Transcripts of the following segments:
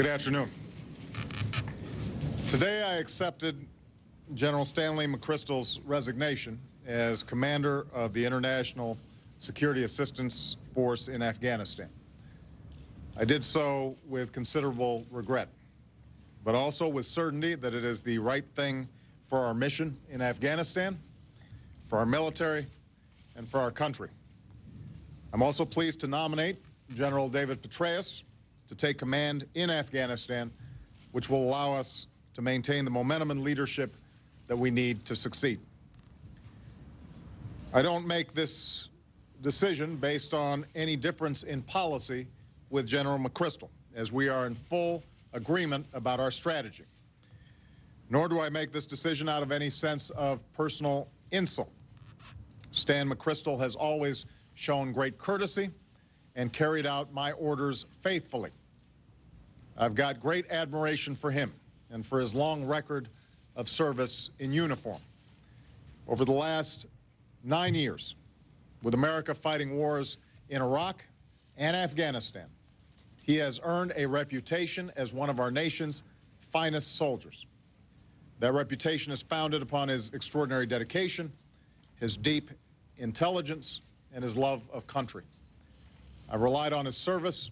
afternoon. Today I accepted General Stanley McChrystal's resignation as commander of the International Security Assistance Force in Afghanistan. I did so with considerable regret, but also with certainty that it is the right thing for our mission in Afghanistan, for our military, and for our country. I'm also pleased to nominate General David Petraeus to take command in Afghanistan, which will allow us to maintain the momentum and leadership that we need to succeed. I don't make this decision based on any difference in policy with General McChrystal, as we are in full agreement about our strategy. Nor do I make this decision out of any sense of personal insult. Stan McChrystal has always shown great courtesy and carried out my orders faithfully. I've got great admiration for him and for his long record of service in uniform. Over the last 9 years, with America fighting wars in Iraq and Afghanistan, he has earned a reputation as one of our nation's finest soldiers. That reputation is founded upon his extraordinary dedication, his deep intelligence, and his love of country. I've relied on his service,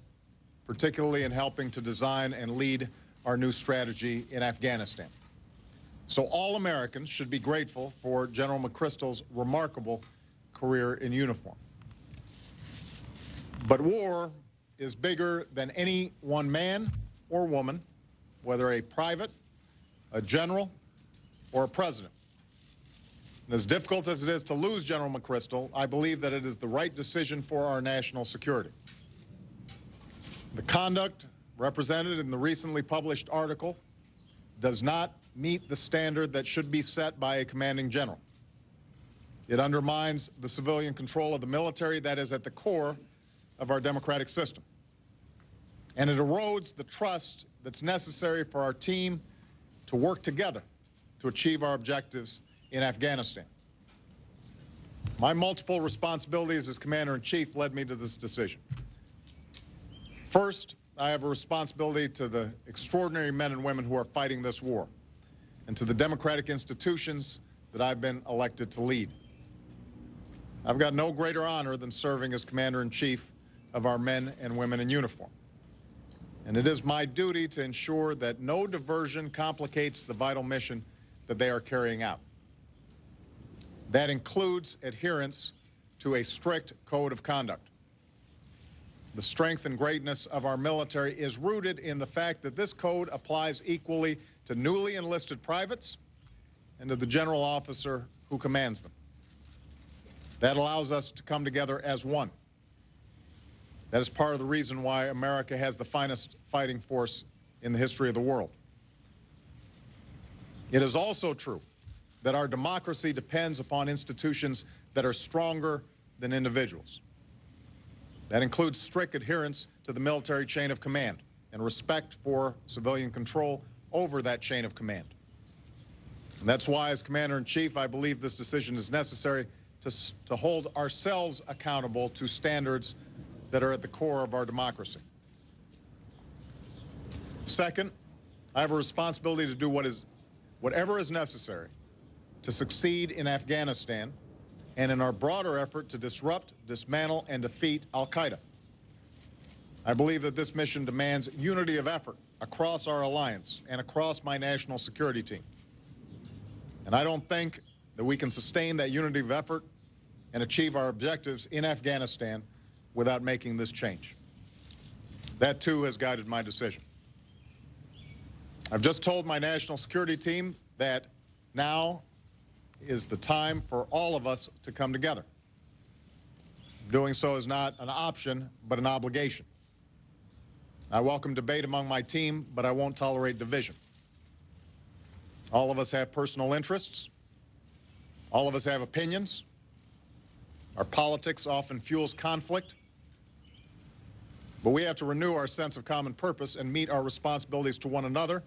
particularly in helping to design and lead our new strategy in Afghanistan. So all Americans should be grateful for General McChrystal's remarkable career in uniform. But war is bigger than any one man or woman, whether a private, a general, or a president. And as difficult as it is to lose General McChrystal, I believe that it is the right decision for our national security. The conduct represented in the recently published article does not meet the standard that should be set by a commanding general. It undermines the civilian control of the military that is at the core of our democratic system. And it erodes the trust that's necessary for our team to work together to achieve our objectives in Afghanistan. My multiple responsibilities as Commander-in-Chief led me to this decision. First, I have a responsibility to the extraordinary men and women who are fighting this war, and to the democratic institutions that I've been elected to lead. I've got no greater honor than serving as Commander-in-Chief of our men and women in uniform. And it is my duty to ensure that no diversion complicates the vital mission that they are carrying out. That includes adherence to a strict code of conduct. The strength and greatness of our military is rooted in the fact that this code applies equally to newly enlisted privates and to the general officer who commands them. That allows us to come together as one. That is part of the reason why America has the finest fighting force in the history of the world. It is also true that our democracy depends upon institutions that are stronger than individuals. That includes strict adherence to the military chain of command and respect for civilian control over that chain of command. And that's why, as Commander-in-Chief, I believe this decision is necessary to hold ourselves accountable to standards that are at the core of our democracy. Second, I have a responsibility to do whatever is necessary to succeed in Afghanistan and in our broader effort to disrupt, dismantle, and defeat al-Qaeda. I believe that this mission demands unity of effort across our alliance and across my national security team. And I don't think that we can sustain that unity of effort and achieve our objectives in Afghanistan without making this change. That, too, has guided my decision. I've just told my national security team that now is the time for all of us to come together. Doing so is not an option, but an obligation. I welcome debate among my team, but I won't tolerate division. All of us have personal interests. All of us have opinions. Our politics often fuels conflict. But we have to renew our sense of common purpose and meet our responsibilities to one another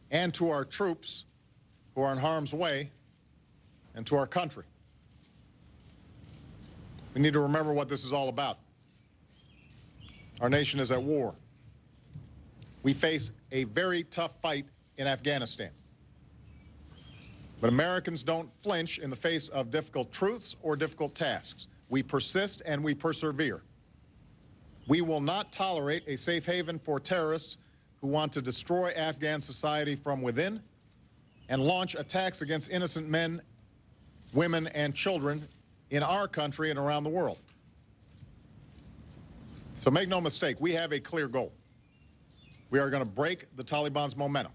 and to our troops who are in harm's way and to our country. We need to remember what this is all about. Our nation is at war. We face a very tough fight in Afghanistan. But Americans don't flinch in the face of difficult truths or difficult tasks. We persist and we persevere. We will not tolerate a safe haven for terrorists who want to destroy Afghan society from within and launch attacks against innocent men, women, and children in our country and around the world. So make no mistake, we have a clear goal. We are going to break the Taliban's momentum.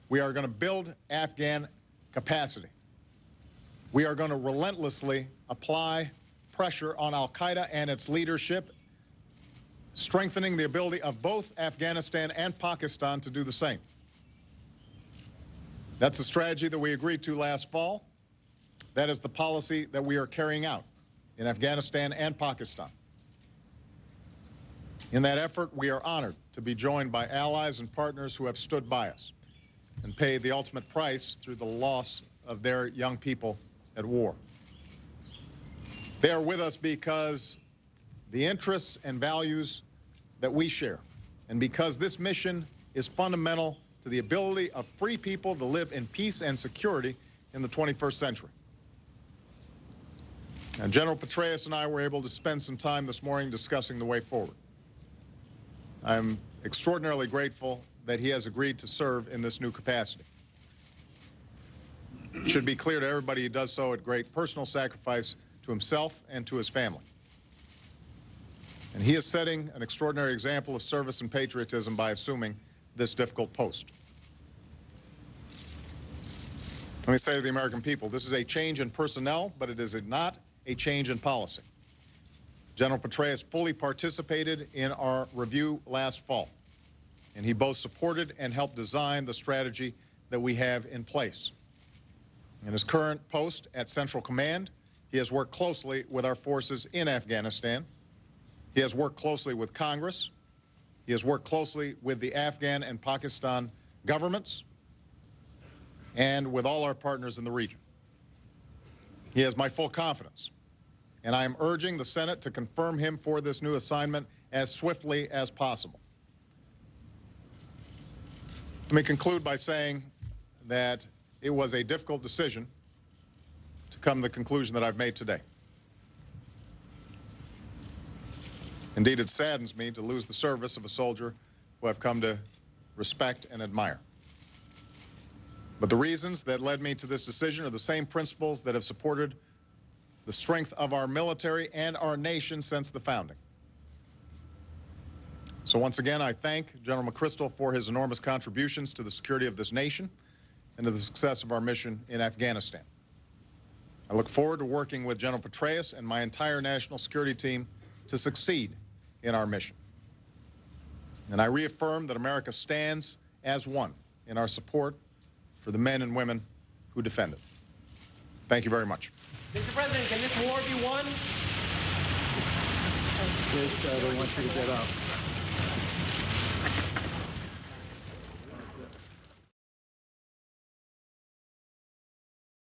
We are going to build Afghan capacity. We are going to relentlessly apply pressure on al-Qaeda and its leadership, strengthening the ability of both Afghanistan and Pakistan to do the same. That's the strategy that we agreed to last fall. That is the policy that we are carrying out in Afghanistan and Pakistan. In that effort, we are honored to be joined by allies and partners who have stood by us and paid the ultimate price through the loss of their young people at war. They are with us because the interests and values that we share, and because this mission is fundamental to the ability of free people to live in peace and security in the 21st century. And General Petraeus and I were able to spend some time this morning discussing the way forward. I'm extraordinarily grateful that he has agreed to serve in this new capacity. It should be clear to everybody he does so at great personal sacrifice to himself and to his family. And he is setting an extraordinary example of service and patriotism by assuming this difficult post. Let me say to the American people, this is a change in personnel, but it is not a change in policy. General Petraeus fully participated in our review last fall, and he both supported and helped design the strategy that we have in place. In his current post at Central Command, he has worked closely with our forces in Afghanistan. He has worked closely with Congress. He has worked closely with the Afghan and Pakistan governments and with all our partners in the region. He has my full confidence, and I am urging the Senate to confirm him for this new assignment as swiftly as possible. Let me conclude by saying that it was a difficult decision to come to the conclusion that I've made today. Indeed, it saddens me to lose the service of a soldier who I've come to respect and admire. But the reasons that led me to this decision are the same principles that have supported the strength of our military and our nation since the founding. So once again, I thank General McChrystal for his enormous contributions to the security of this nation and to the success of our mission in Afghanistan. I look forward to working with General Petraeus and my entire national security team to succeed in our mission. And I reaffirm that America stands as one in our support for the men and women who defend it. Thank you very much. Mr. President, can this war be won? They want you to get up.